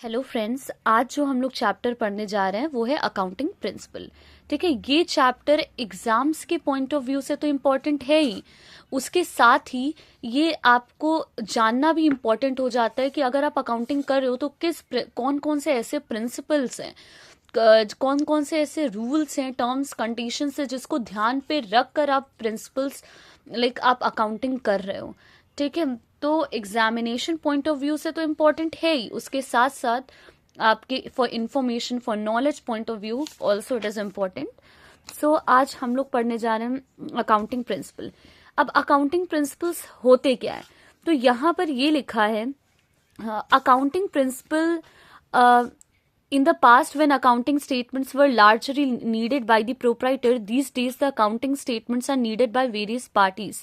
Hello friends, आज जो हम लोग चैप्टर पढ़ने जा रहे हैं वो है अकाउंटिंग प्रिंसिपल। ठीक है, ये चैप्टर एग्जाम्स के पॉइंट ऑफ व्यू से तो इम्पोर्टेंट है ही, उसके साथ ही ये आपको जानना भी इम्पोर्टेंट हो जाता है कि अगर आप अकाउंटिंग कर रहे हो तो कौन कौन से ऐसे प्रिंसिपल्स हैं, कौन कौन से ऐसे रूल्स हैं, टर्म्स कंडीशंस है जिसको ध्यान पे रख कर आप प्रिंसिपल्स आप अकाउंटिंग कर रहे हो। ठीक है, तो एग्जामिनेशन पॉइंट ऑफ व्यू से तो इम्पोर्टेंट है ही, उसके साथ साथ आपके for information for knowledge point of view also it is important. So आज हम लोग पढ़ने जा रहे हैं अकाउंटिंग प्रिंसिपल। अब अकाउंटिंग प्रिंसिपल्स होते क्या है, तो यहाँ पर ये लिखा है accounting principle in the past, when accounting statements were largely needed by the proprietor, these days the accounting statements are needed by various parties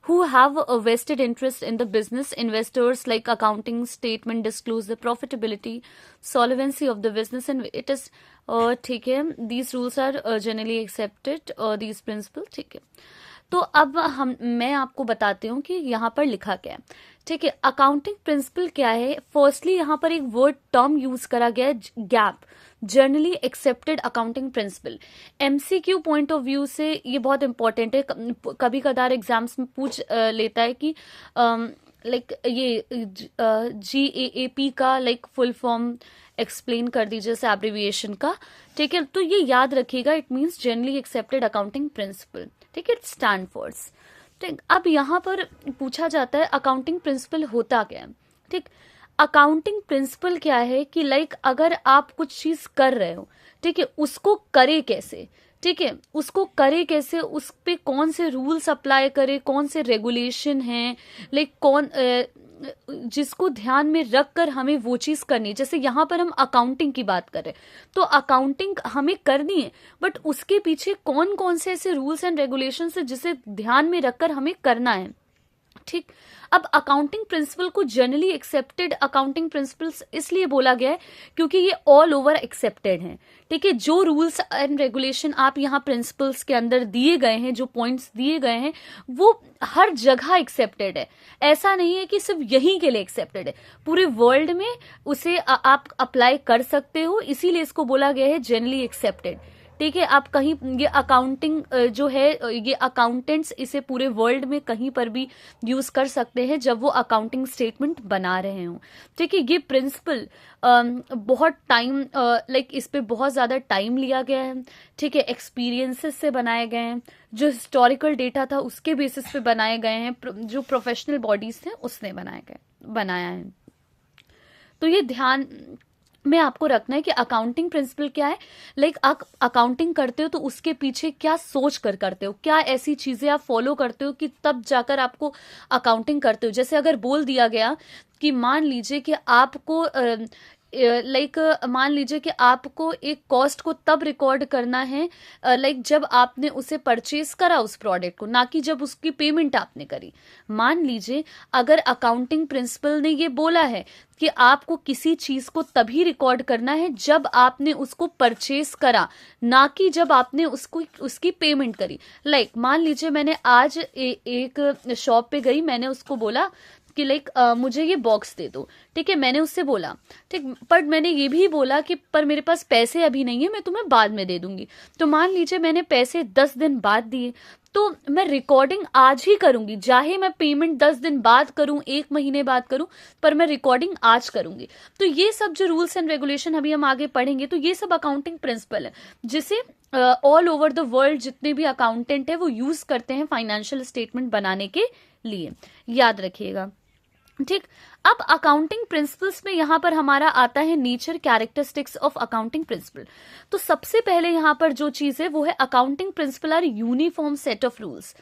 who have a vested interest in the business. Investors like accounting statement disclose the profitability, solvency of the business, and it is ठीक है, these rules are generally accepted, these principles। ठीक है, तो अब मैं आपको बताती हूँ कि यहाँ पर लिखा क्या है। ठीक है, अकाउंटिंग प्रिंसिपल क्या है। फर्स्टली यहाँ पर एक वर्ड टर्म यूज करा गया है, gap, generally accepted accounting principle. MCQ point of view से ये बहुत इंपॉर्टेंट है, कभी कदार एग्जाम्स में पूछ लेता है कि ये GAAP का फुल फॉर्म एक्सप्लेन कर दीजिए जैसे एब्रिविएशन का। ठीक है, तो ये याद रखिएगा, it means generally accepted accounting principle. ठीक है, इट स्टैंड फॉर्स। ठीक, अब यहाँ पर पूछा जाता है अकाउंटिंग प्रिंसिपल होता क्या है। ठीक, अकाउंटिंग प्रिंसिपल क्या है कि अगर आप कुछ चीज कर रहे हो, ठीक है, उसको करे कैसे। ठीक है, उसको करे कैसे, उस पे कौन से रूल्स अप्लाई करे, कौन से रेगुलेशन हैं, कौन जिसको ध्यान में रख कर हमें वो चीज करनी है। जैसे यहाँ पर हम अकाउंटिंग की बात कर रहे हैं, तो अकाउंटिंग हमें करनी है, बट उसके पीछे कौन कौन से ऐसे रूल्स एंड रेगुलेशंस है जिसे ध्यान में रखकर हमें करना है। ठीक, अब अकाउंटिंग प्रिंसिपल को जनरली एक्सेप्टेड अकाउंटिंग प्रिंसिपल्स इसलिए बोला गया है क्योंकि ये ऑल ओवर एक्सेप्टेड हैं। ठीक है, जो रूल्स एंड रेगुलेशन आप यहाँ प्रिंसिपल्स के अंदर दिए गए हैं, जो पॉइंट्स दिए गए हैं, वो हर जगह एक्सेप्टेड है। ऐसा नहीं है कि सिर्फ यहीं के लिए एक्सेप्टेड है, पूरे वर्ल्ड में उसे आप अप्लाई कर सकते हो, इसीलिए इसको बोला गया है जनरली एक्सेप्टेड। ठीक है, आप कहीं ये अकाउंटिंग जो है, ये अकाउंटेंट्स इसे पूरे वर्ल्ड में कहीं पर भी यूज कर सकते हैं जब वो अकाउंटिंग स्टेटमेंट बना रहे हों। ठीक है, ये प्रिंसिपल बहुत टाइम इस पे बहुत ज्यादा टाइम लिया गया है। ठीक है, एक्सपीरियंसेस से बनाए गए हैं, जो हिस्टोरिकल डेटा था उसके बेसिस पे बनाए गए हैं, जो प्रोफेशनल बॉडीज थे उसने बनाया है। तो ये ध्यान में आपको रखना है कि अकाउंटिंग प्रिंसिपल क्या है। आप अकाउंटिंग करते हो तो उसके पीछे क्या सोच कर करते हो, क्या ऐसी चीजें आप फॉलो करते हो कि तब जाकर आपको अकाउंटिंग करते हो। जैसे अगर बोल दिया गया कि मान लीजिए कि आपको मान लीजिए कि आपको एक कॉस्ट को तब रिकॉर्ड करना है जब आपने उसे परचेज करा उस प्रोडक्ट को, ना कि जब उसकी पेमेंट आपने करी। मान लीजिए अगर अकाउंटिंग प्रिंसिपल ने ये बोला है कि आपको किसी चीज को तभी रिकॉर्ड करना है जब आपने उसको परचेज करा, ना कि जब आपने उसकी पेमेंट करी। मान लीजिए मैंने आज एक शॉप पे गई, मैंने उसको बोला कि मुझे ये बॉक्स दे दो। ठीक है, मैंने उससे बोला, ठीक, पर मैंने ये भी बोला कि पर मेरे पास पैसे अभी नहीं है, मैं तुम्हें बाद में दे दूंगी। तो मान लीजिए मैंने पैसे 10 दिन बाद दिए, तो मैं रिकॉर्डिंग आज ही करूंगी, चाहे मैं पेमेंट 10 दिन बाद करूं, 1 महीने बाद करूं, पर मैं रिकॉर्डिंग आज करूंगी। तो ये सब जो रूल्स एंड रेगुलेशन अभी हम आगे पढ़ेंगे, तो ये सब अकाउंटिंग प्रिंसिपल है जिसे ऑल ओवर द वर्ल्ड जितने भी अकाउंटेंट है वो यूज करते हैं फाइनेंशियल स्टेटमेंट बनाने के लिए, याद रखिएगा। ठीक, अब अकाउंटिंग प्रिंसिपल्स में यहां पर हमारा आता है nature characteristics of accounting principle. तो सबसे पहले यहां पर जो चीज है वो है accounting principle are uniform set of rules.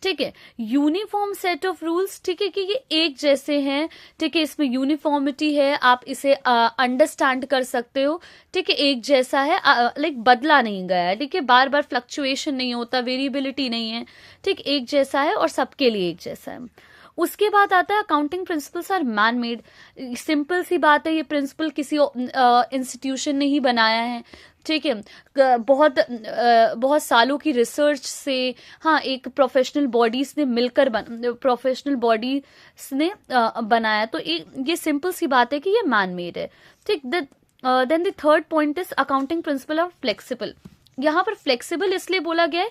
ठीक है, यूनिफॉर्म सेट ऑफ रूल्स, ठीक है, कि ये एक जैसे हैं। ठीक है, इसमें यूनिफॉर्मिटी है, आप इसे अंडरस्टैंड कर सकते हो। ठीक है, एक जैसा है, बदला नहीं गया है। ठीक है, बार बार फ्लक्चुएशन नहीं होता, वेरिएबिलिटी नहीं है। ठीक, एक जैसा है और सबके लिए एक जैसा है। उसके बाद आता है accounting principles are man made. Simple सी बात है, ये प्रिंसिपल किसी इंस्टीट्यूशन ने ही बनाया है। ठीक है, बहुत सालों की रिसर्च से, हाँ, एक प्रोफेशनल बॉडीज ने मिलकर बनाया। तो ये सिंपल सी बात है कि ये मैन मेड है। ठीक। Then the third point is accounting principle of flexible. यहाँ पर फ्लेक्सिबल इसलिए बोला गया है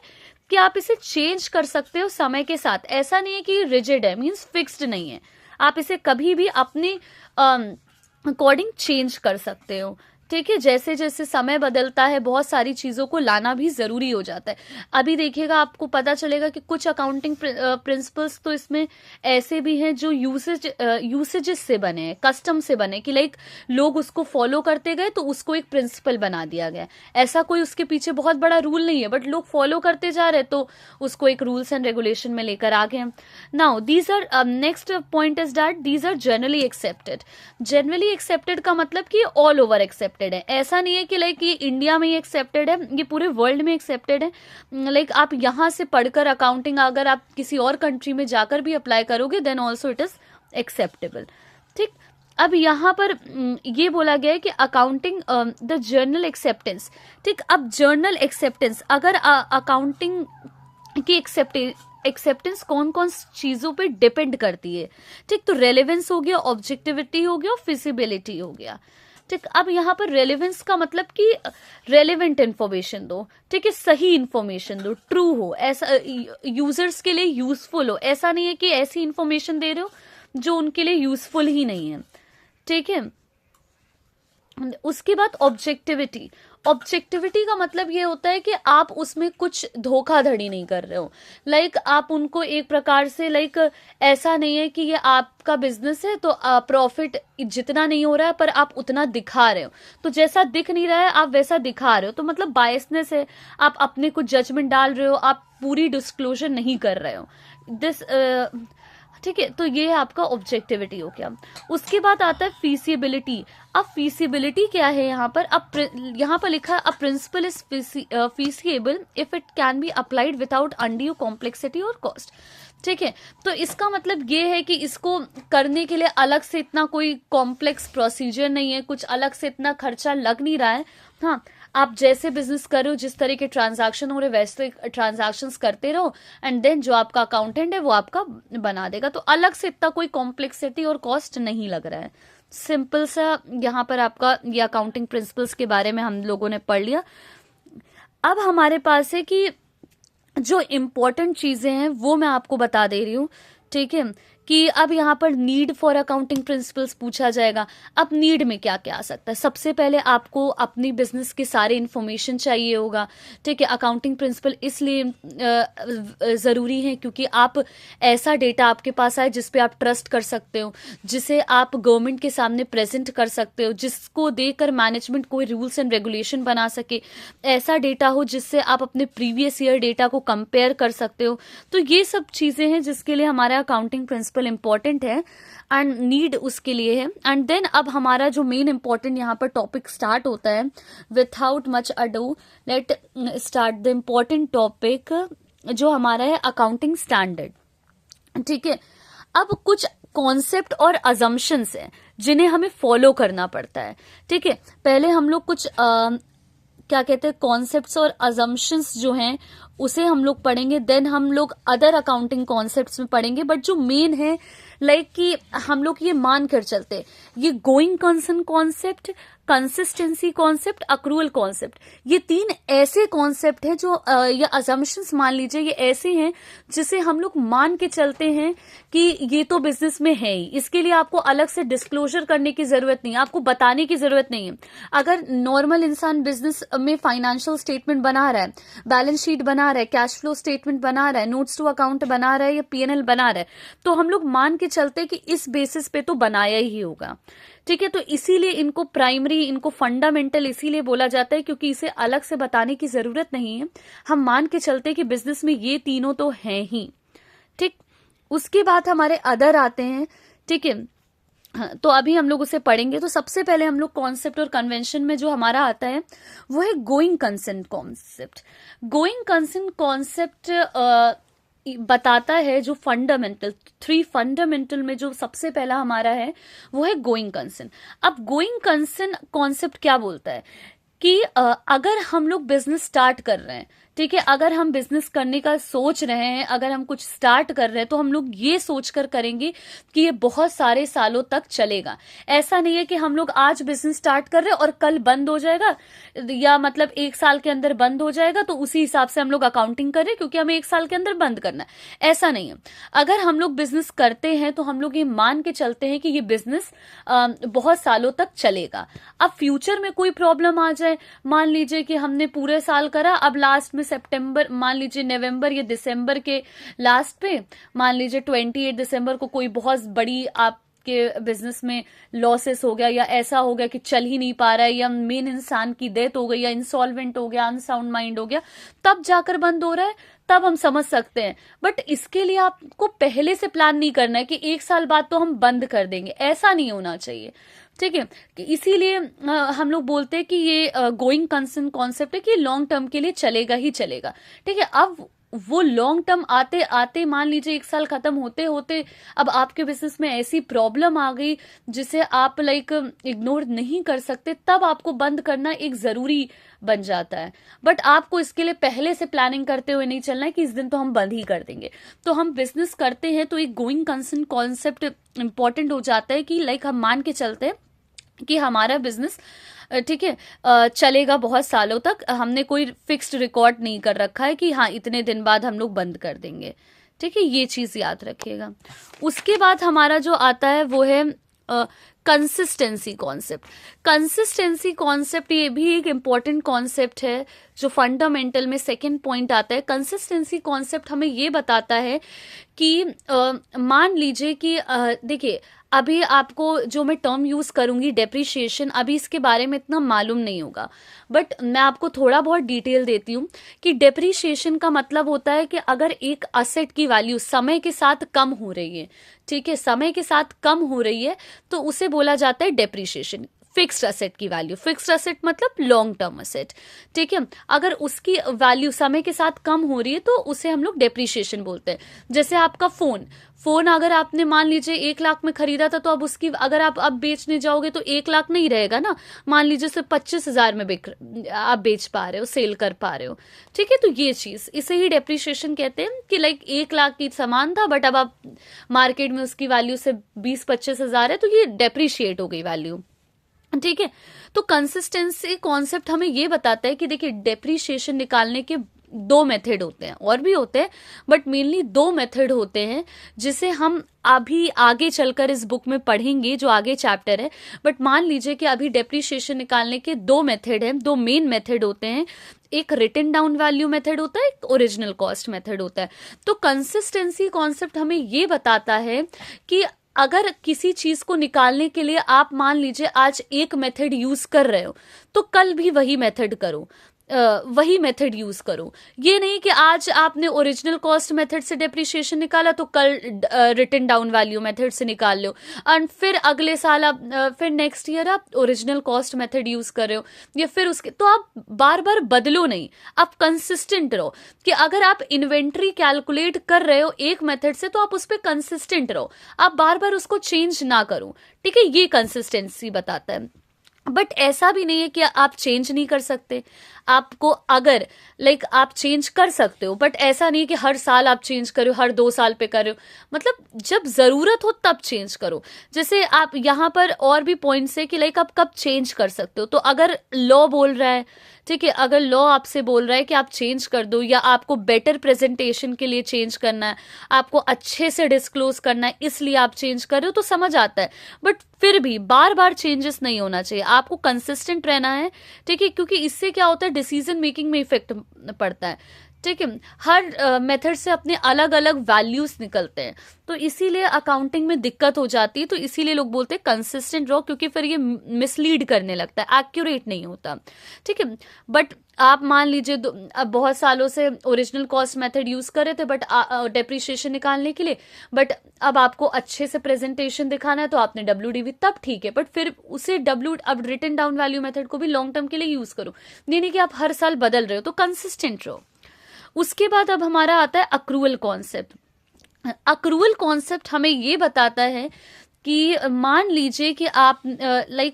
कि आप इसे चेंज कर सकते हो समय के साथ। ऐसा नहीं है कि रिजिड है, मीन्स फिक्स्ड नहीं है, आप इसे कभी भी अपने अकॉर्डिंग चेंज कर सकते हो। ठीक है, जैसे जैसे समय बदलता है बहुत सारी चीज़ों को लाना भी ज़रूरी हो जाता है। अभी देखिएगा, आपको पता चलेगा कि कुछ अकाउंटिंग प्रिंसिपल्स तो इसमें ऐसे भी हैं जो यूसेजेस से बने हैं, कस्टम से बने, कि लाइक लोग उसको फॉलो करते गए तो उसको एक प्रिंसिपल बना दिया गया। ऐसा कोई उसके पीछे बहुत बड़ा रूल नहीं है, बट लोग फॉलो करते जा रहे तो उसको एक रूल्स एंड रेगुलेशन में लेकर आ गए। Now these are next point is that these are generally accepted. Generally accepted का मतलब कि ऑल ओवर एक्सेप्टेड है। ऐसा नहीं है कि लाइक ये इंडिया में ही एक्सेप्टेड है, ये पूरे वर्ल्ड में एक्सेप्टेड है। लाइक आप यहां से पढ़कर अकाउंटिंग अगर आप किसी और कंट्री में जाकर भी अप्लाई करोगे then also it is acceptable. ठीक। अब यहाँ पर ये बोला गया है कि अकाउंटिंग द जर्नल एक्सेप्टेंस। ठीक। अब जर्नल एक्सेप्टेंस, अगर अकाउंटिंग की एक्सेप्टेंस कौन कौन चीजों पे डिपेंड करती है। ठीक। तो रेलेवेंस हो गया, ऑब्जेक्टिविटी हो गया, फिजिबिलिटी हो गया। ठीक। अब यहाँ पर रेलेवेंस का मतलब कि रेलेवेंट इंफॉर्मेशन दो। ठीक है, सही इंफॉर्मेशन दो, ट्रू हो, ऐसा यूजर्स के लिए यूजफुल हो। ऐसा नहीं है कि ऐसी इंफॉर्मेशन दे रहे हो जो उनके लिए यूजफुल ही नहीं है। ठीक है। उसके बाद ऑब्जेक्टिविटी। ऑब्जेक्टिविटी का मतलब ये होता है कि आप उसमें कुछ धोखाधड़ी नहीं कर रहे हो। लाइक आप उनको एक प्रकार से लाइक ऐसा नहीं है कि ये आपका बिजनेस है तो प्रॉफिट जितना नहीं हो रहा है पर आप उतना दिखा रहे हो, तो जैसा दिख नहीं रहा है आप वैसा दिखा रहे हो, तो मतलब बायसनेस है, आप अपने कुछ जजमेंट डाल रहे हो, आप पूरी डिस्क्लोजर नहीं कर रहे हो। दिस ठीक है, तो ये है आपका ऑब्जेक्टिविटी हो गया। उसके बाद आता है फीसिबिलिटी। अब फीसिबिलिटी क्या है यहाँ पर? अब यहाँ पर लिखा है a principle is feasible if it can be applied without undue complexity और कॉस्ट। ठीक है, तो इसका मतलब ये है कि इसको करने के लिए अलग से इतना कोई कॉम्प्लेक्स प्रोसीजर नहीं है, कुछ अलग से इतना खर्चा लग नहीं रहा है। हाँ, आप जैसे बिजनेस कर रहे हो, जिस तरह के ट्रांजैक्शन हो रहे वैसे ट्रांजैक्शंस करते रहो, एंड देन जो आपका अकाउंटेंट है वो आपका बना देगा। तो अलग से इतना कोई कॉम्प्लेक्सिटी और कॉस्ट नहीं लग रहा है। सिंपल सा यहाँ पर आपका ये अकाउंटिंग प्रिंसिपल्स के बारे में हम लोगों ने पढ़ लिया। अब हमारे पास है कि जो इम्पोर्टेंट चीजें हैं वो मैं आपको बता दे रही हूँ। ठीक है, कि अब यहाँ पर नीड फॉर अकाउंटिंग प्रिंसिपल्स पूछा जाएगा। अब नीड में क्या क्या आ सकता है? सबसे पहले आपको अपनी बिजनेस के सारे इन्फॉर्मेशन चाहिए होगा। ठीक है, अकाउंटिंग प्रिंसिपल इसलिए ज़रूरी है क्योंकि आप ऐसा डेटा आपके पास आए जिस पे आप ट्रस्ट कर सकते हो, जिसे आप गवर्नमेंट के सामने प्रेजेंट कर सकते हो, जिसको देकर मैनेजमेंट कोई रूल्स एंड रेगुलेशन बना सके। ऐसा डेटा हो जिससे आप अपने प्रीवियस ईयर डेटा को कंपेयर कर सकते हो। तो ये सब चीज़ें हैं जिसके लिए हमारा अकाउंटिंग प्रिंसिपल इंपॉर्टेंट है एंड नीड उसके लिए है। एंड देन अब हमारा जो मेन इंपॉर्टेंट यहाँ पर टॉपिक स्टार्ट होता है। Without much ado let start the important topic जो हमारा है अकाउंटिंग स्टैंडर्ड। ठीक है, अब कुछ कॉन्सेप्ट और अजम्पशंस हैं जिन्हें हमें फॉलो करना पड़ता है। ठीक है, पहले हम लोग कुछ क्या कहते हैं कॉन्सेप्ट्स और अजम्पशंस जो हैं उसे हम लोग पढ़ेंगे, देन हम लोग अदर अकाउंटिंग कॉन्सेप्ट्स में पढ़ेंगे। बट जो मेन है लाइक कि हम लोग ये मान कर चलते, ये going concern concept, consistency concept, accrual concept, ये तीन ऐसे कॉन्सेप्ट हैं जो या अजम्पशंस मान लीजिए ये ऐसे हैं जिसे हम लोग मान के चलते हैं कि ये तो बिजनेस में है ही। इसके लिए आपको अलग से डिस्क्लोजर करने की जरूरत नहीं है, आपको बताने की जरूरत नहीं है। अगर नॉर्मल इंसान बिजनेस में फाइनेंशियल स्टेटमेंट बना रहा है, बैलेंस शीट बना रहा है, कैश फ्लो स्टेटमेंट बना रहा है, नोट्स टू अकाउंट बना रहा है या पीएनएल बना रहा है, तो हम लोग मान के चलते कि इस बेसिस पे तो बनाया ही होगा। ठीक है, तो इसीलिए इनको प्राइमरी, इनको फंडामेंटल इसीलिए बोला जाता है क्योंकि इसे अलग से बताने की जरूरत नहीं है, हम मान के चलते कि बिजनेस में ये तीनों तो हैं ही। ठीक, उसके बाद हमारे अदर आते हैं। ठीक है, तो अभी हम लोग उसे पढ़ेंगे। तो सबसे पहले हम लोग कॉन्सेप्ट और कन्वेंशन में जो हमारा आता है वो है going concern concept. Going concern concept बताता है जो फंडामेंटल, 3 फंडामेंटल में जो सबसे पहला हमारा है वो है गोइंग कंसर्न। अब गोइंग कंसर्न कॉन्सेप्ट क्या बोलता है कि अगर हम लोग बिजनेस स्टार्ट कर रहे हैं, ठीक है। अगर हम बिजनेस करने का सोच रहे हैं, अगर हम कुछ स्टार्ट कर रहे हैं, तो हम लोग ये सोचकर करेंगे कि ये बहुत सारे सालों तक चलेगा। ऐसा नहीं है कि हम लोग आज बिजनेस स्टार्ट कर रहे हैं और कल बंद हो जाएगा, या मतलब 1 साल के अंदर बंद हो जाएगा तो उसी हिसाब से हम लोग अकाउंटिंग कर रहे हैं क्योंकि हमें 1 साल के अंदर बंद करना है। ऐसा नहीं है। अगर हम लोग बिजनेस करते हैं तो हम लोग ये मान के चलते हैं कि ये बिजनेस बहुत सालों तक चलेगा। अब फ्यूचर में कोई प्रॉब्लम आ जाए, मान लीजिए कि हमने पूरे साल करा, अब लास्ट में सितंबर, मान लीजिए नवंबर या दिसंबर के लास्ट पे, मान लीजिए 28 दिसंबर को कोई बहुत बड़ी आपके बिजनेस में लॉसेस हो गया, या ऐसा हो गया कि चल ही नहीं पा रहा है, या मेन इंसान की डेथ हो गई, या इंसॉल्वेंट हो गया, अनसाउंड माइंड हो गया, तब जाकर बंद हो रहा है, तब हम समझ सकते हैं। बट इसके लिए आपको पहले से प्लान नहीं करना है कि 1 साल बाद तो हम बंद कर देंगे, ऐसा नहीं होना चाहिए। ठीक है, कि इसीलिए हम लोग बोलते हैं कि ये गोइंग कंसर्न कॉन्सेप्ट है कि लॉन्ग टर्म के लिए चलेगा ही चलेगा। ठीक है, अब वो लॉन्ग टर्म आते आते, मान लीजिए 1 साल खत्म होते होते अब आपके बिजनेस में ऐसी प्रॉब्लम आ गई जिसे आप इग्नोर नहीं कर सकते, तब आपको बंद करना एक जरूरी बन जाता है। बट आपको इसके लिए पहले से प्लानिंग करते हुए नहीं चलना है कि इस दिन तो हम बंद ही कर देंगे। तो हम बिजनेस करते हैं तो एक गोइंग कंसर्न कॉन्सेप्ट इंपॉर्टेंट हो जाता है कि हम मान के चलते हैं कि हमारा बिजनेस ठीक है चलेगा बहुत सालों तक। हमने कोई फिक्स्ड रिकॉर्ड नहीं कर रखा है कि हाँ इतने दिन बाद हम लोग बंद कर देंगे। ठीक है, ये चीज याद रखिएगा। उसके बाद हमारा जो आता है वो है कंसिस्टेंसी कॉन्सेप्ट। कंसिस्टेंसी कॉन्सेप्ट ये भी एक इम्पॉर्टेंट कॉन्सेप्ट है जो फंडामेंटल में सेकंड पॉइंट आता है। कंसिस्टेंसी कॉन्सेप्ट हमें ये बताता है कि मान लीजिए कि देखिए, अभी आपको जो मैं टर्म यूज करूंगी डेप्रिशिएशन, अभी इसके बारे में इतना मालूम नहीं होगा, बट मैं आपको थोड़ा बहुत डिटेल देती हूँ कि डेप्रिशिएशन का मतलब होता है कि अगर एक असेट की वैल्यू समय के साथ कम हो रही है, ठीक है, समय के साथ कम हो रही है, तो उसे बोला जाता है डेप्रिशिएशन। फिक्स्ड असेट की वैल्यू, फिक्स्ड असेट मतलब लॉन्ग टर्म असेट, ठीक है, अगर उसकी वैल्यू समय के साथ कम हो रही है तो उसे हम लोग डेप्रिशिएशन बोलते हैं। जैसे आपका फोन अगर आपने मान लीजिए 1 लाख में खरीदा था, तो अब उसकी अगर आप अब बेचने जाओगे तो 1 लाख नहीं रहेगा ना, मान लीजिए सिर्फ 25,000 में आप बेच पा रहे हो, सेल कर पा रहे हो। ठीक है, तो ये चीज, इसे ही डेप्रिशिएशन कहते हैं कि 1 लाख की सामान था बट अब आप मार्केट में उसकी वैल्यू से 20-25,000 है, तो ये डेप्रिशिएट हो गई वैल्यू। ठीक है, तो कंसिस्टेंसी कॉन्सेप्ट हमें ये बताता है कि देखिए डेप्रिशिएशन निकालने के 2 मेथड होते हैं, और भी होते हैं बट मेनली 2 मेथड होते हैं, जिसे हम अभी आगे चलकर इस बुक में पढ़ेंगे जो आगे चैप्टर है। बट मान लीजिए कि अभी डेप्रिशिएशन निकालने के 2 मेथड हैं, 2 मेन मेथड होते हैं। एक रिटन डाउन वैल्यू मेथड होता है, एक ओरिजिनल कॉस्ट मेथड होता है। तो कंसिस्टेंसी कॉन्सेप्ट हमें ये बताता है कि अगर किसी चीज को निकालने के लिए आप मान लीजिए आज एक मेथड यूज कर रहे हो, तो कल भी वही मेथड करो, वही मेथड यूज करो। ये नहीं कि आज आपने ओरिजिनल कॉस्ट मेथड से डेप्रिशिएशन निकाला तो कल रिटन डाउन वैल्यू मेथड से निकाल लो, एंड फिर अगले साल आप फिर नेक्स्ट ईयर आप ओरिजिनल कॉस्ट मेथड यूज कर रहे हो, या फिर उसके, तो आप बार बार बदलो नहीं, आप कंसिस्टेंट रहो। कि अगर आप इन्वेंट्री कैलकुलेट कर रहे हो एक मेथड से, तो आप उस पर कंसिस्टेंट रहो, आप बार बार उसको चेंज ना करो। ठीक है, ये कंसिस्टेंसी बताता है। बट ऐसा भी नहीं है कि आप चेंज नहीं कर सकते। आपको अगर आप चेंज कर सकते हो, बट ऐसा नहीं कि हर साल आप चेंज करो, हर 2 साल पे करो, मतलब जब जरूरत हो तब चेंज करो। जैसे आप यहाँ पर और भी पॉइंट्स है कि आप कब चेंज कर सकते हो। तो अगर लॉ बोल रहा है, ठीक है, अगर लॉ आपसे बोल रहा है कि आप चेंज कर दो, या आपको बेटर प्रेजेंटेशन के लिए चेंज करना है, आपको अच्छे से डिस्क्लोज करना है, इसलिए आप चेंज कर रहे हो, तो समझ आता है। बट फिर भी बार बार चेंजेस नहीं होना चाहिए, आपको कंसिस्टेंट रहना है। ठीक है, क्योंकि इससे क्या होता है, डिसीजन मेकिंग में इफेक्ट पड़ता है। ठीक है, हर मेथड से अपने अलग अलग वैल्यूज निकलते हैं, तो इसीलिए अकाउंटिंग में दिक्कत हो जाती है। तो इसीलिए लोग बोलते हैं कंसिस्टेंट रहो, क्योंकि फिर ये मिसलीड करने लगता है, एक्यूरेट नहीं होता। ठीक है, बट आप मान लीजिए अब बहुत सालों से ओरिजिनल कॉस्ट मेथड यूज कर रहे थे बट डेप्रिशिएशन निकालने के लिए, बट अब आपको अच्छे से प्रेजेंटेशन दिखाना है तो आपने WDV, तब ठीक है, बट फिर उसे अब रिटन डाउन वैल्यू मेथड को भी लॉन्ग टर्म के लिए यूज करो, नहीं कि आप हर साल बदल रहे हो, तो कंसिस्टेंट रहो। उसके बाद अब हमारा आता है अक्रूवल कॉन्सेप्ट। अक्रूवल कॉन्सेप्ट हमें ये बताता है कि मान लीजिए कि आप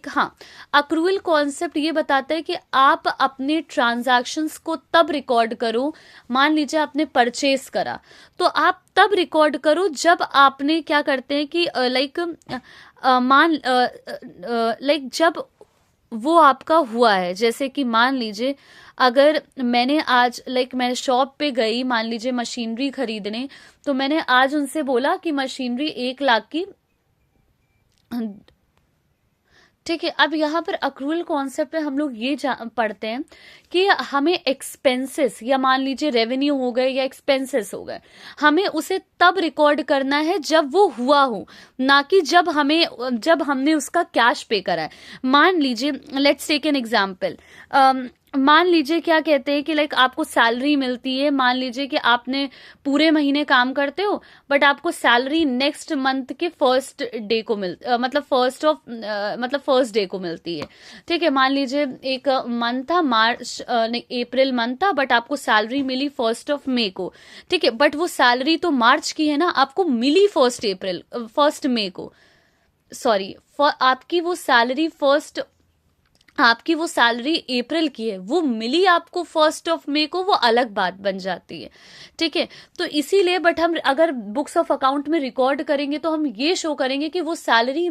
हाँ, अक्रूवल कॉन्सेप्ट ये बताता है कि आप अपने ट्रांजैक्शंस को तब रिकॉर्ड करो। मान लीजिए आपने परचेस करा, तो आप तब रिकॉर्ड करो जब आपने क्या करते हैं कि जब वो आपका हुआ है। जैसे कि मान लीजिए अगर मैंने आज मैं शॉप पे गई, मान लीजिए मशीनरी खरीदने, तो मैंने आज उनसे बोला कि मशीनरी 1 लाख की, ठीक है। अब यहाँ पर अक्रूवल कॉन्सेप्ट में हम लोग ये पढ़ते हैं कि हमें एक्सपेंसेस, या मान लीजिए रेवेन्यू हो गए या एक्सपेंसेस हो गए, हमें उसे तब रिकॉर्ड करना है जब वो हुआ हो, ना कि जब हमने उसका कैश पे करा है। मान लीजिए, लेट्स टेक एन एग्जांपल। मान लीजिए क्या कहते हैं कि आपको सैलरी मिलती है। मान लीजिए कि आपने पूरे महीने काम करते हो, बट आपको सैलरी नेक्स्ट मंथ के फर्स्ट डे को फर्स्ट डे को मिलती है, ठीक है। मान लीजिए एक मंथ था, मार्च नहीं अप्रैल मंथ था, बट आपको सैलरी मिली 1 मई को, ठीक है। बट वो सैलरी तो मार्च की है ना, आपको मिली 1 मई को, सॉरी, आपकी वो सैलरी अप्रैल की है, वो मिली आपको 1 मई को, वो अलग बात बन जाती है, ठीक है। तो इसीलिए, बट हम अगर बुक्स ऑफ अकाउंट में रिकॉर्ड करेंगे तो हम ये शो करेंगे कि वो सैलरी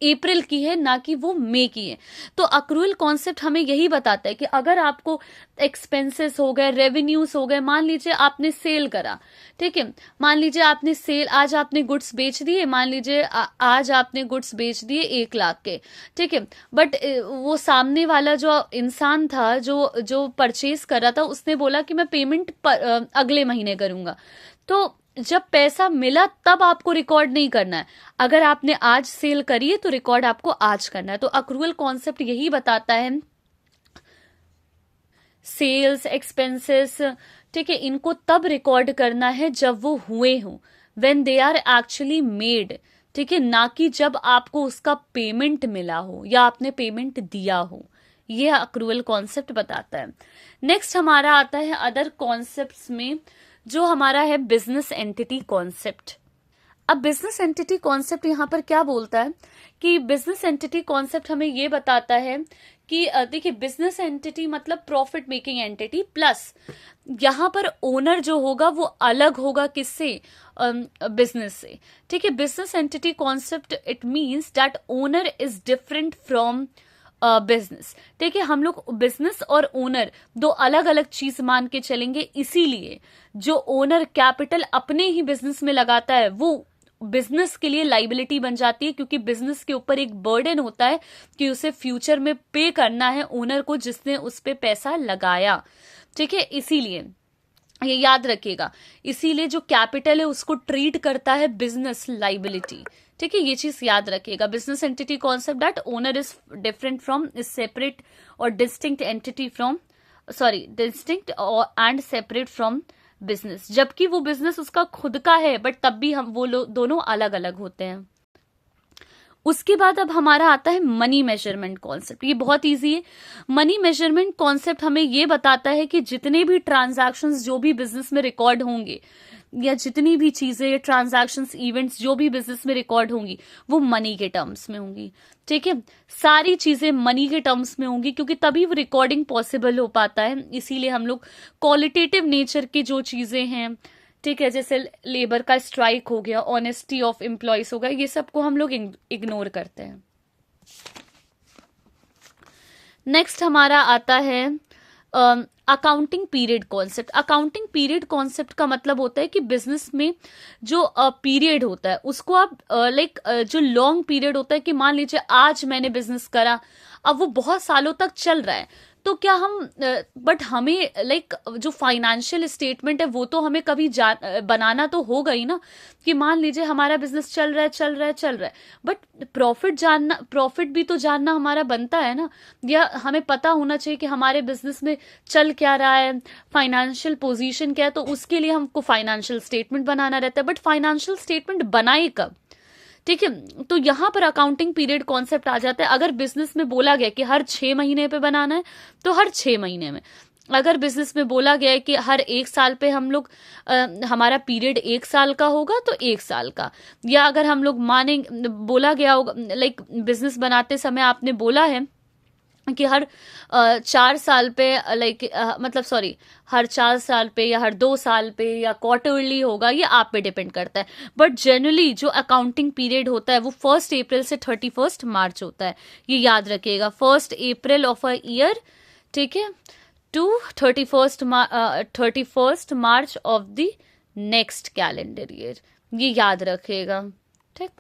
अप्रैल की है, ना कि वो मई की है। तो अक्रूवल कॉन्सेप्ट हमें यही बताता है कि अगर आपको एक्सपेंसेस हो गए, रेवेन्यूज हो गए, मान लीजिए आपने सेल करा, ठीक है। मान लीजिए आज आपने गुड्स बेच दिए, मान लीजिए आज आपने गुड्स बेच दिए 1 लाख के, ठीक है। बट वो सामने वाला जो इंसान था, जो परचेज कर रहा था, उसने बोला कि मैं पेमेंट अगले महीने करूंगा। तो जब पैसा मिला तब आपको रिकॉर्ड नहीं करना है। अगर आपने आज सेल करी है तो रिकॉर्ड आपको आज करना है। तो अक्रूवल कॉन्सेप्ट यही बताता है, सेल्स, एक्सपेंसेस, ठीक है, इनको तब रिकॉर्ड करना है जब वो हुए हों, when they are actually made, ठीक है, ना कि जब आपको उसका पेमेंट मिला हो या आपने पेमेंट दिया हो। ये अक्रूवल कॉन्सेप्ट बताता है। नेक्स्ट हमारा आता है अदर कॉन्सेप्ट्स में, जो हमारा है बिजनेस एंटिटी कॉन्सेप्ट। अब बिजनेस एंटिटी कॉन्सेप्ट यहाँ पर क्या बोलता है कि बिजनेस एंटिटी कॉन्सेप्ट हमें ये बताता है कि देखिए, बिजनेस एंटिटी मतलब प्रॉफिट मेकिंग एंटिटी, प्लस यहाँ पर ओनर जो होगा वो अलग होगा किससे, बिजनेस से, ठीक है। Business entity concept it means that owner is different from business, ठीक है। हम लोग बिजनेस और ओनर दो अलग अलग चीज मान के चलेंगे। इसीलिए जो ओनर कैपिटल अपने ही बिजनेस में लगाता है, वो बिजनेस के लिए लाइबिलिटी बन जाती है, क्योंकि बिजनेस के ऊपर एक बर्डन होता है कि उसे फ्यूचर में पे करना है ओनर को, जिसने उस पे पैसा लगाया, ठीक है। इसीलिए ये याद रखिएगा, इसीलिए जो कैपिटल है उसको ट्रीट करता है बिजनेस लाइबिलिटी, ठीक है। ये चीज याद रखिएगा। Business entity concept that owner is different from, is separate और distinct entity from, distinct and separate from business, जबकि वो बिजनेस उसका खुद का है, बट तब भी हम वो दोनों अलग अलग होते हैं। उसके बाद अब हमारा आता है मनी मेजरमेंट कॉन्सेप्ट। ये बहुत इजी है। मनी मेजरमेंट कॉन्सेप्ट हमें ये बताता है कि जितने भी ट्रांजैक्शंस जो भी बिजनेस में रिकॉर्ड होंगे, या जितनी भी चीजें, ट्रांजैक्शंस, इवेंट्स जो भी बिजनेस में रिकॉर्ड होंगी, वो मनी के टर्म्स में होंगी, ठीक है। सारी चीजें मनी के टर्म्स में होंगी, क्योंकि तभी वो रिकॉर्डिंग पॉसिबल हो पाता है। इसीलिए हम लोग क्वालिटेटिव नेचर की जो चीजें हैं, ठीक है, जैसे लेबर का स्ट्राइक हो गया, ऑनेस्टी ऑफ एम्प्लॉयज हो गया, ये सबको हम लोग इग्नोर करते हैं। नेक्स्ट हमारा आता है accounting period concept. Accounting period concept का मतलब होता है कि बिजनेस में जो पीरियड होता है उसको आप जो लॉन्ग पीरियड होता है, कि मान लीजिए आज मैंने बिजनेस करा, अब वो बहुत सालों तक चल रहा है, तो क्या हम बट हमें जो फाइनेंशियल स्टेटमेंट है वो तो हमें कभी बनाना तो होगा ही ना, कि मान लीजिए हमारा बिजनेस चल रहा है, बट प्रॉफिट भी तो जानना हमारा बनता है ना, या हमें पता होना चाहिए कि हमारे बिजनेस में चल क्या रहा है, फाइनेंशियल पोजीशन क्या है। तो उसके लिए हमको फाइनेंशियल स्टेटमेंट बनाना रहता है, बट फाइनेंशियल स्टेटमेंट बनाए कब, ठीक है। तो यहां पर अकाउंटिंग पीरियड कॉन्सेप्ट आ जाता है। अगर बिजनेस में बोला गया कि हर 6 महीने पे बनाना है, तो हर 6 महीने में। अगर बिजनेस में बोला गया है कि हर 1 साल पे हम लोग हमारा पीरियड 1 साल का होगा तो 1 साल का, या अगर हम लोग माने बोला गया होगा, लाइक बिजनेस बनाते समय आपने बोला है कि हर 4 साल पे, लाइक मतलब सॉरी, हर 4 साल पे या हर 2 साल पे या क्वार्टरली होगा, ये आप पे डिपेंड करता है। बट जनरली जो अकाउंटिंग पीरियड होता है वो 1 अप्रैल से 31 मार्च होता है, ये याद रखिएगा। 1 अप्रैल ऑफ अ ईयर, ठीक है, to 31 March of the next calendar year, ये याद रखिएगा, ठीक।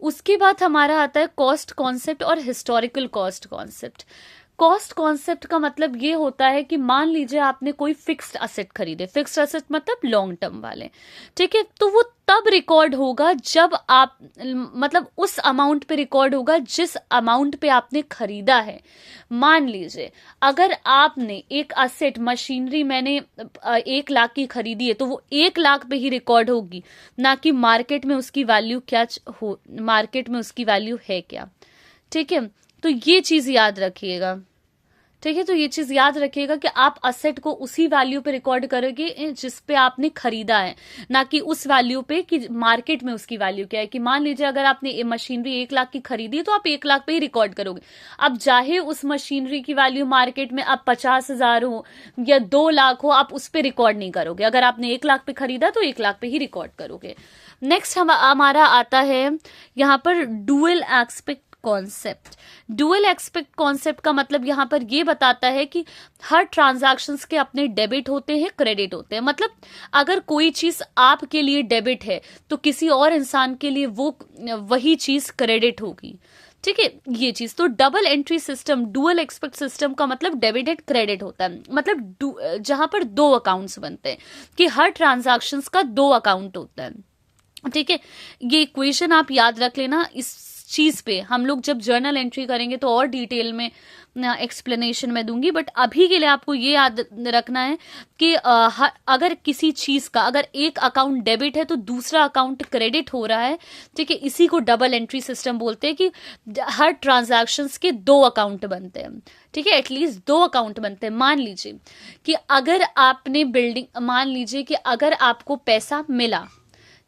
उसके बाद हमारा आता है कॉस्ट कॉन्सेप्ट और historical cost concept. Cost concept का मतलब ये होता है कि मान लीजिए आपने कोई फिक्स्ड असेट खरीदे, फिक्स्ड असेट मतलब लॉन्ग टर्म वाले, ठीक है, तो वो तब रिकॉर्ड होगा जब आप, मतलब उस अमाउंट पे रिकॉर्ड होगा जिस अमाउंट पे आपने खरीदा है। मान लीजिए अगर आपने एक असेट, मशीनरी मैंने 1 लाख की खरीदी है तो वो 1 लाख पे ही रिकॉर्ड होगी, ना कि मार्केट में उसकी वैल्यू क्या हो, मार्केट में उसकी वैल्यू है क्या, ठीक है। तो ये चीज याद रखिएगा, ठीक है। तो ये चीज याद रखिएगा कि आप असेट को उसी वैल्यू पे रिकॉर्ड करोगे जिस पे आपने खरीदा है, ना कि उस वैल्यू पे कि मार्केट में उसकी वैल्यू क्या है। कि मान लीजिए अगर आपने मशीनरी 1 लाख की खरीदी तो आप 1 लाख पे ही रिकॉर्ड करोगे। अब चाहे उस मशीनरी की वैल्यू मार्केट में अब 50,000 हो या 2 लाख हो, आप उस पे रिकॉर्ड नहीं करोगे। अगर आपने 1 लाख पे खरीदा तो 1 लाख पे ही रिकॉर्ड करोगे। नेक्स्ट हमारा आता है यहाँ पर dual aspect concept. Dual expect concept का मतलब यहाँ पर ये बताता है कि हर ट्रांजैक्शंस के अपने डेबिट होते हैं, क्रेडिट होते हैं। मतलब अगर कोई चीज आपके लिए डेबिट है तो किसी और इंसान के लिए वो वही चीज क्रेडिट होगी, ठीक है। ये चीज तो double entry system, dual expect system का मतलब डेबिट एंड क्रेडिट होता है। मतलब जहां पर 2 अकाउंट्स बनते हैं, कि हर ट्रांजैक्शंस का 2 अकाउंट होता है, ठीक है। ये इक्वेशन आप याद रख लेना। इस चीज पे हम लोग जब जर्नल एंट्री करेंगे तो और डिटेल में एक्सप्लेनेशन में दूंगी, बट अभी के लिए आपको ये याद रखना है कि अगर किसी चीज का अगर एक अकाउंट डेबिट है तो दूसरा अकाउंट क्रेडिट हो रहा है, ठीक है। इसी को डबल एंट्री सिस्टम बोलते हैं कि हर ट्रांजैक्शंस के 2 अकाउंट बनते हैं, ठीक है, एटलीस्ट 2 अकाउंट बनते हैं। मान लीजिए कि अगर आपने मान लीजिए कि अगर आपको पैसा मिला,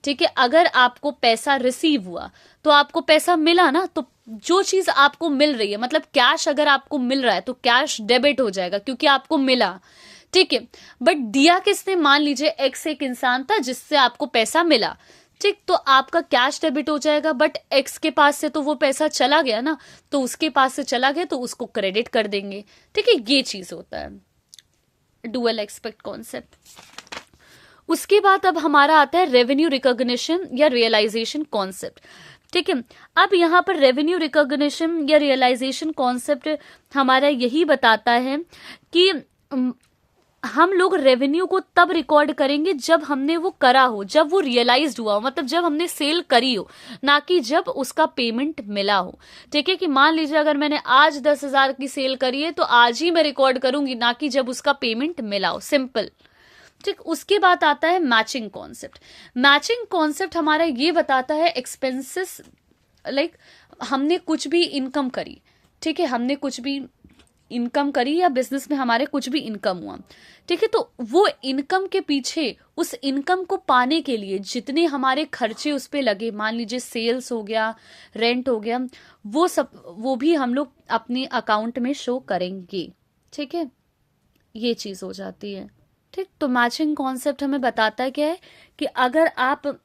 ठीक है, अगर आपको पैसा रिसीव हुआ तो आपको पैसा मिला ना, तो जो चीज आपको मिल रही है, मतलब कैश अगर आपको मिल रहा है तो कैश डेबिट हो जाएगा क्योंकि आपको मिला, ठीक है। बट दिया किसने? मान लीजिए एक्स एक इंसान था जिससे आपको पैसा मिला, ठीक, तो आपका कैश डेबिट हो जाएगा। बट एक्स के पास से तो वो पैसा चला गया ना, तो उसके पास से चला गया तो उसको क्रेडिट कर देंगे, ठीक है। ये चीज होता है डुअल एक्सपेक्ट कॉन्सेप्ट। उसके बाद अब हमारा आता है रेवेन्यू रिकॉग्निशन या रियलाइजेशन कॉन्सेप्ट, ठीक है। अब यहाँ पर रेवेन्यू रिकॉग्निशन या रियलाइजेशन कॉन्सेप्ट हमारा यही बताता है कि हम लोग रेवेन्यू को तब रिकॉर्ड करेंगे जब हमने वो करा हो, जब वो रियलाइज्ड हुआ हो, मतलब जब हमने सेल करी हो, ना कि जब उसका पेमेंट मिला हो, ठीक है। कि मान लीजिए अगर मैंने आज 10,000 की सेल करी है तो आज ही मैं रिकॉर्ड करूंगी, ना कि जब उसका पेमेंट मिला हो, सिंपल, ठीक। उसके बाद आता है मैचिंग कॉन्सेप्ट। मैचिंग कॉन्सेप्ट हमारा ये बताता है एक्सपेंसेस, लाइक हमने कुछ भी इनकम करी, ठीक है, हमने कुछ भी इनकम करी या बिजनेस में हमारे कुछ भी इनकम हुआ, ठीक है, तो वो इनकम के पीछे उस इनकम को पाने के लिए जितने हमारे खर्चे उस पे लगे, मान लीजिए सेल्स हो गया, रेंट हो गया, वो सब वो भी हम लोग अपने अकाउंट में शो करेंगे, ठीक है। ये चीज हो जाती है, ठीक। तो मैचिंग कॉन्सेप्ट हमें बताता है क्या है कि अगर आप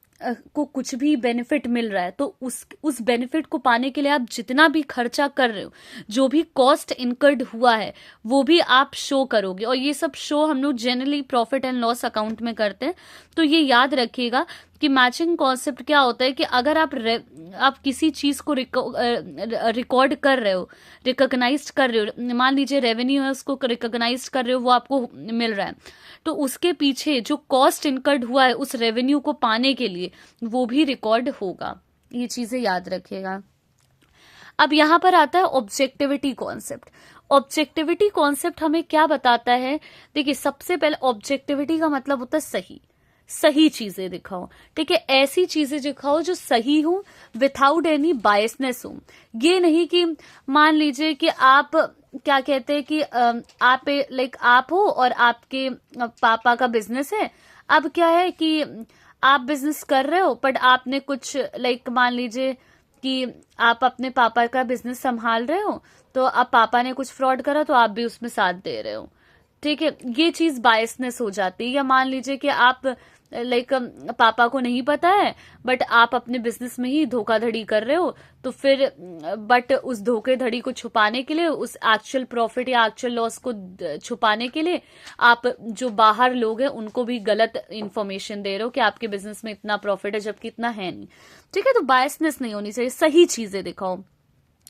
को कुछ भी बेनिफिट मिल रहा है तो उस बेनिफिट को पाने के लिए आप जितना भी खर्चा कर रहे हो, जो भी कॉस्ट इनकर्ड हुआ है, वो भी आप शो करोगे। और ये सब शो हम लोग generally profit and loss account में करते हैं। तो ये याद रखिएगा कि मैचिंग कॉन्सेप्ट क्या होता है कि अगर आप किसी चीज को रिकॉर्ड कर रहे हो, रिकॉग्नाइज कर रहे हो, मान लीजिए रेवेन्यू है उसको रिकॉग्नाइज कर रहे हो, वो आपको मिल रहा है, तो उसके पीछे जो कॉस्ट इनकर्ड हुआ है उस रेवेन्यू को पाने के लिए वो भी रिकॉर्ड होगा। ये चीजें याद रखिएगा। अब यहां पर आता है ऑब्जेक्टिविटी कॉन्सेप्ट। ऑब्जेक्टिविटी कॉन्सेप्ट हमें क्या बताता है? देखिए, सबसे पहले ऑब्जेक्टिविटी का मतलब होता है सही, सही चीजें दिखाओ, ठीक है। ऐसी चीजें दिखाओ जो सही हो, विथआउट एनी बायसनेस हो। ये नहीं कि मान लीजिए कि आप क्या कहते हैं कि आप लाइक आप हो और आपके पापा का बिजनेस है। अब क्या है कि आप बिजनेस कर रहे हो बट आपने कुछ लाइक मान लीजिए कि आप अपने पापा का बिजनेस संभाल रहे हो, तो अब पापा ने कुछ फ्रॉड करा तो आप भी उसमें साथ दे रहे हो। ठीक है, ये चीज बायसनेस हो जाती है। या मान लीजिए कि आप लाइक पापा को नहीं पता है बट आप अपने बिजनेस में ही धोखाधड़ी कर रहे हो, तो फिर बट उस धोखाधड़ी को छुपाने के लिए, उस एक्चुअल प्रॉफिट या एक्चुअल लॉस को छुपाने के लिए आप जो बाहर लोग हैं उनको भी गलत इंफॉर्मेशन दे रहे हो कि आपके बिजनेस में इतना प्रॉफिट है जबकि इतना है नहीं। ठीक है, तो बायसनेस नहीं होनी चाहिए, सही चीजें दिखाओ,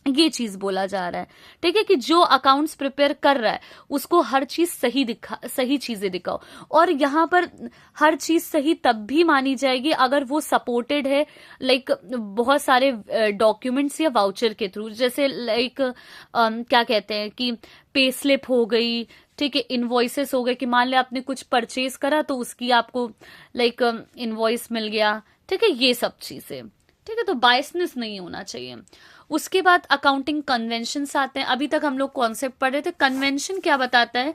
ये चीज बोला जा रहा है। ठीक है, कि जो अकाउंट्स प्रिपेयर कर रहा है उसको हर चीज सही चीजें दिखाओ। और यहाँ पर हर चीज सही तब भी मानी जाएगी अगर वो सपोर्टेड है लाइक बहुत सारे डॉक्यूमेंट्स या वाउचर के थ्रू। जैसे लाइक क्या कहते हैं कि पे स्लिप हो गई, ठीक है, इनवॉइसेस हो गए कि मान लिया आपने कुछ परचेज करा तो उसकी आपको लाइक इनवॉइस मिल गया। ठीक है, ये सब चीजें। ठीक है, तो बायसनेस नहीं होना चाहिए। उसके बाद अकाउंटिंग कन्वेंशंस आते हैं। अभी तक हम लोग कॉन्सेप्ट पढ़ रहे थे। कन्वेंशन क्या बताता है?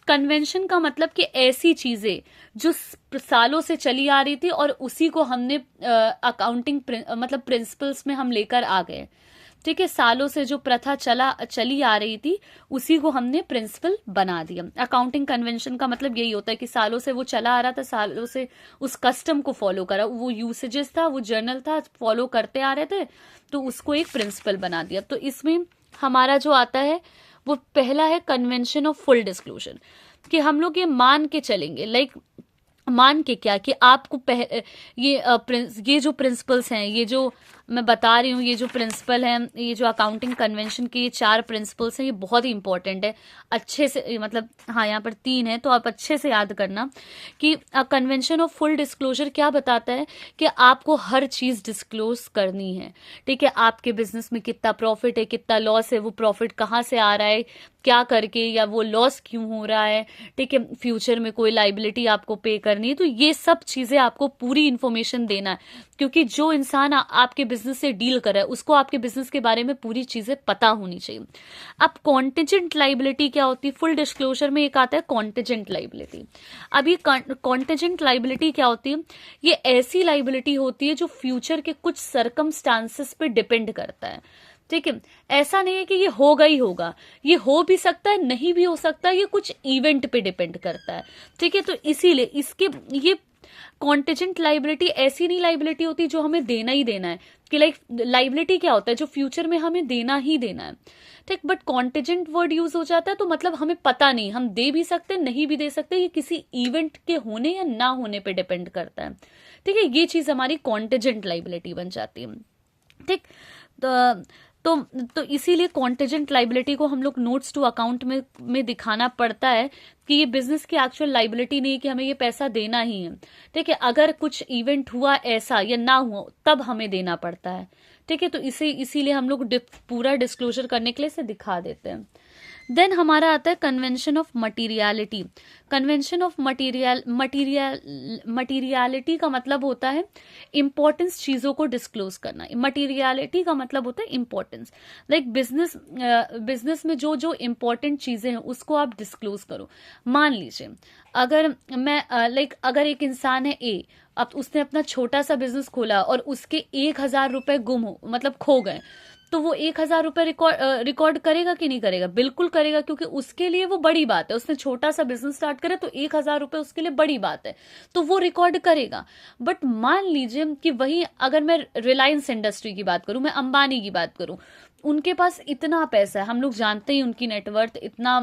कन्वेंशन का मतलब कि ऐसी चीजें जो सालों से चली आ रही थी और उसी को हमने अकाउंटिंग मतलब प्रिंसिपल्स में हम लेकर आ गए। ठीक है, सालों से जो प्रथा चली आ रही थी उसी को हमने प्रिंसिपल बना दिया। अकाउंटिंग कन्वेंशन का मतलब यही होता है कि सालों से वो चला आ रहा था, सालों से उस कस्टम को फॉलो करा, वो यूसेजेस था, वो जर्नल था, फॉलो करते आ रहे थे, तो उसको एक प्रिंसिपल बना दिया। तो इसमें हमारा जो आता है वो पहला है कन्वेंशन ऑफ फुल डिस्क्लोजर, कि हम लोग ये मान के चलेंगे, लाइक मान के क्या कि आपको ये जो प्रिंसिपल्स हैं, ये जो मैं बता रही हूँ, ये जो प्रिंसिपल हैं, ये जो अकाउंटिंग कन्वेंशन के ये 4 प्रिंसिपल्स हैं, ये बहुत ही इंपॉर्टेंट है। अच्छे से मतलब हाँ, यहाँ पर 3 है तो आप अच्छे से याद करना कि कन्वेंशन ऑफ फुल डिस्क्लोजर क्या बताता है कि आपको हर चीज डिस्क्लोज करनी है। ठीक है, आपके बिजनेस में कितना प्रॉफिट है, कितना लॉस है, वो प्रॉफिट कहाँ से आ रहा है, क्या करके, या वो लॉस क्यों हो रहा है। ठीक है, फ्यूचर में कोई लाइबिलिटी आपको पे करनी है, तो ये सब चीजें आपको पूरी इंफॉर्मेशन देना है, क्योंकि जो इंसान आपके बिजनेस से डील कर रहा है उसको आपके बिजनेस के बारे में पूरी चीजें पता होनी चाहिए। अब कॉन्टिजेंट लाइबिलिटी क्या होती है? फुल डिस्क्लोजर में एक आता है कॉन्टिजेंट लाइबिलिटी। अब ये कॉन्टिजेंट लाइबिलिटी क्या होती है? ये ऐसी लाइबिलिटी होती है जो फ्यूचर के कुछ सर्कमस्टांसेस पे डिपेंड करता है। ठीक है, ऐसा नहीं है कि ये होगा ही होगा, ये हो भी सकता है, नहीं भी हो सकता है, ये कुछ इवेंट पे डिपेंड करता है। ठीक है, तो इसीलिए इसके ये कॉन्टिजेंट लाइबिलिटी ऐसी नहीं लाइबिलिटी होती जो हमें देना ही देना है, कि लाइक लाइबिलिटी क्या होता है? जो फ्यूचर में हमें देना ही देना है। ठीक, बट कॉन्टिजेंट वर्ड यूज हो जाता है तो मतलब हमें पता नहीं, हम दे भी सकते नहीं भी दे सकते, ये किसी इवेंट के होने या ना होने पे डिपेंड करता है। ठीक है, ये चीज हमारी कॉन्टिजेंट लाइबिलिटी बन जाती है। ठीक, तो इसीलिए कॉन्टिजेंट लाइबिलिटी को हम लोग नोट्स टू अकाउंट में दिखाना पड़ता है कि ये बिजनेस की एक्चुअल लाइबिलिटी नहीं है कि हमें ये पैसा देना ही है। ठीक है, अगर कुछ इवेंट हुआ ऐसा या ना हुआ तब हमें देना पड़ता है। ठीक है, तो इसीलिए हम लोग पूरा डिस्क्लोजर करने के लिए इसे दिखा देते हैं। देन हमारा आता है convention of materiality. Convention of materiality का मतलब होता है इंपॉर्टेंस चीजों को डिस्क्लोज करना। मटीरियलिटी का मतलब होता है इंपॉर्टेंस, लाइक बिजनेस में जो जो इंपॉर्टेंट चीजें हैं उसको आप डिस्क्लोज करो। मान लीजिए अगर मैं अगर एक इंसान है ए, अब उसने अपना छोटा सा बिजनेस खोला और उसके 1,000 रुपए गुम हो मतलब खो गए, तो वो 1,000 रुपए रिकॉर्ड करेगा कि नहीं करेगा? बिल्कुल करेगा, क्योंकि उसके लिए वो बड़ी बात है। उसने छोटा सा बिजनेस स्टार्ट करे तो 1,000 रुपए उसके लिए बड़ी बात है, तो वो रिकॉर्ड करेगा। बट मान लीजिए कि वही अगर मैं रिलायंस इंडस्ट्री की बात करूं, मैं अंबानी की बात करूं, उनके पास इतना पैसा है, हम लोग जानते हैं उनकी नेटवर्थ इतना,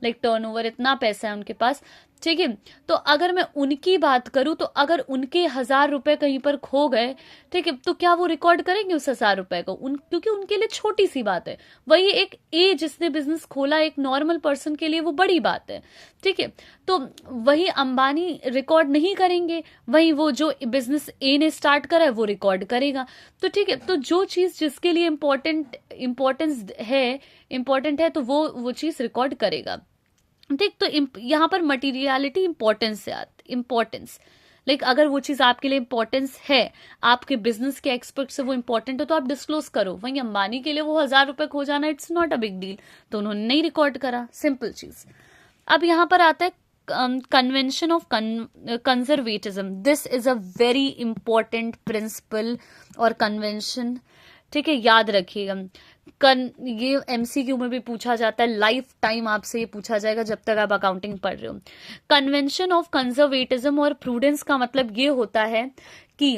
लाइक टर्नओवर इतना पैसा है उनके पास। ठीक है, तो अगर मैं उनकी बात करूं तो अगर उनके 1,000 रुपए कहीं पर खो गए, ठीक है, तो क्या वो रिकॉर्ड करेंगे उस 1,000 रुपए को? क्योंकि उनके लिए छोटी सी बात है। वही एक ए जिसने बिजनेस खोला, एक नॉर्मल पर्सन के लिए वो बड़ी बात है। ठीक है, तो वही अंबानी रिकॉर्ड नहीं करेंगे, वही वो जो बिजनेस ए ने स्टार्ट करा है वो रिकॉर्ड करेगा। तो ठीक है, तो जो चीज जिसके लिए इंपॉर्टेंट है तो वो चीज रिकॉर्ड करेगा। ठीक, तो यहाँ पर मटीरियलिटी इंपॉर्टेंस से आती, इंपॉर्टेंस लाइक अगर वो चीज आपके लिए इंपॉर्टेंस है, आपके बिजनेस के एक्सपर्ट से वो इंपॉर्टेंट है, तो आप डिस्क्लोज करो। वहीं अंबानी के लिए वो 1000 रुपए खो जाना it's not a big deal, तो उन्होंने नहीं रिकॉर्ड करा, सिंपल चीज। अब यहां पर आता है convention of conservatism. This is a very important principle और कन्वेंशन, ठीक है, याद रखिएगा। ये एमसीक्यू में भी पूछा जाता है, लाइफ टाइम आपसे ये पूछा जाएगा जब तक आप अकाउंटिंग पढ़ रहे हो। कन्वेंशन ऑफ कंजर्वेटिज्म और प्रूडेंस का मतलब ये होता है कि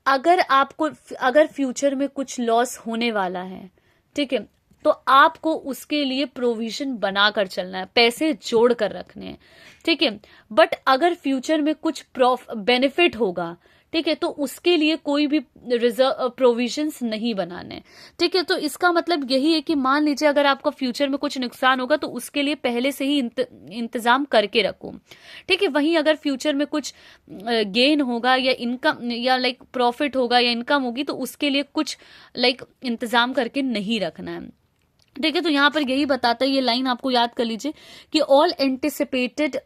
अगर फ्यूचर में कुछ लॉस होने वाला है, ठीक है, तो आपको उसके लिए प्रोविजन बनाकर चलना है, पैसे जोड़ कर रखने हैं, ठीक है। बट अगर फ्यूचर में कुछ बेनिफिट होगा, ठीक है, तो उसके लिए कोई भी रिजर्व प्रोविजंस नहीं बनाने, ठीक है। तो इसका मतलब यही है कि मान लीजिए अगर आपका फ्यूचर में कुछ नुकसान होगा तो उसके लिए पहले से ही इंतजाम करके रखो, ठीक है। वहीं अगर फ्यूचर में कुछ गेन होगा या इनकम या लाइक प्रॉफिट होगा या इनकम होगी, तो उसके लिए कुछ लाइक इंतजाम करके नहीं रखना है, ठीक है। तो यहां पर यही बताता है, ये लाइन आपको याद कर लीजिए कि all anticipated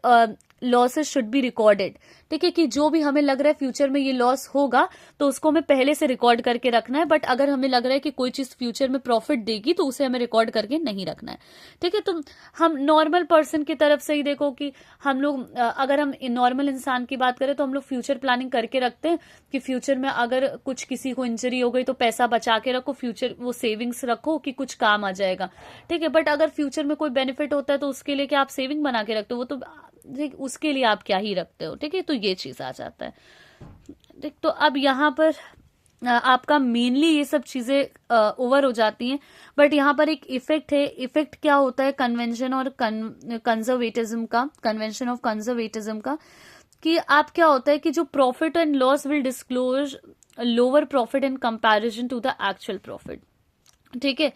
losses should be recorded, ठीक है, कि जो भी हमें लग रहा है फ्यूचर में ये लॉस होगा तो उसको हमें पहले से रिकॉर्ड करके रखना है। बट अगर हमें लग रहा है कि कोई चीज फ्यूचर में प्रॉफिट देगी तो उसे हमें रिकॉर्ड करके नहीं रखना है, ठीक है। तो हम नॉर्मल पर्सन की तरफ से ही देखो कि हम लोग अगर हम नॉर्मल इंसान की बात करें तो हम लोग फ्यूचर प्लानिंग करके रखते हैं कि फ्यूचर में अगर कुछ किसी को इंजरी हो गई तो पैसा बचा के रखो, फ्यूचर वो सेविंग्स रखो कि कुछ काम आ जाएगा, ठीक है। बट अगर फ्यूचर में कोई बेनिफिट होता है तो उसके लिए क्या आप सेविंग बना के रखते हो, वो तो उसके लिए आप क्या ही रखते हो, ठीक है। तो ये चीज आ जाता है, ठीक। तो अब यहाँ पर आपका मेनली ये सब चीजें ओवर हो जाती हैं। बट यहाँ पर एक इफेक्ट है, इफेक्ट क्या होता है कन्वेंशन और कंजर्वेटिज्म का, कन्वेंशन ऑफ कंजर्वेटिज्म का, कि आप क्या होता है कि जो profit and loss will disclose lower profit in comparison to the actual profit, ठीक है।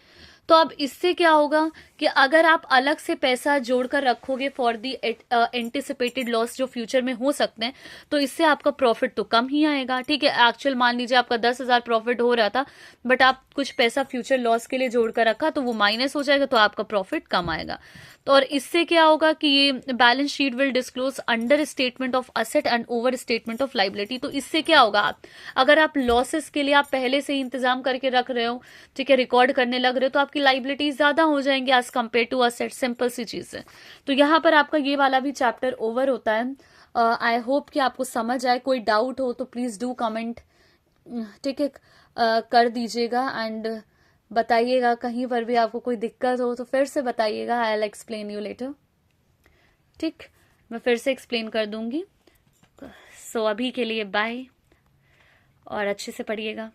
तो अब इससे क्या होगा कि अगर आप अलग से पैसा जोड़कर रखोगे फॉर दी एंटिसिपेटेड लॉस जो फ्यूचर में हो सकते हैं, तो इससे आपका प्रॉफिट तो कम ही आएगा, ठीक है। एक्चुअल मान लीजिए आपका 10,000 प्रॉफिट हो रहा था, बट आप कुछ पैसा फ्यूचर लॉस के लिए जोड़कर रखा तो वो माइनस हो जाएगा, तो आपका प्रॉफिट कम आएगा। तो और इससे क्या होगा कि ये balance sheet will disclose under statement of asset and over statement of liability. तो इससे क्या होगा, अगर आप लॉसेस के लिए आप पहले से ही इंतजाम करके रख रहे हो, ठीक है, रिकॉर्ड करने लग रहे हो, तो आपकी लाइबिलिटीज ज्यादा हो जाएंगी as compare to asset, simple सी चीज है। तो यहाँ पर आपका ये वाला भी चैप्टर ओवर होता है। आई होप कि आपको समझ आए। कोई डाउट हो तो प्लीज डू कमेंट, ठीक है, कर दीजिएगा एंड बताइएगा। कहीं पर भी आपको कोई दिक्कत हो तो फिर से बताइएगा, I will explain you later, ठीक, मैं फिर से एक्सप्लेन कर दूंगी। सो अभी के लिए बाय और अच्छे से पढ़िएगा।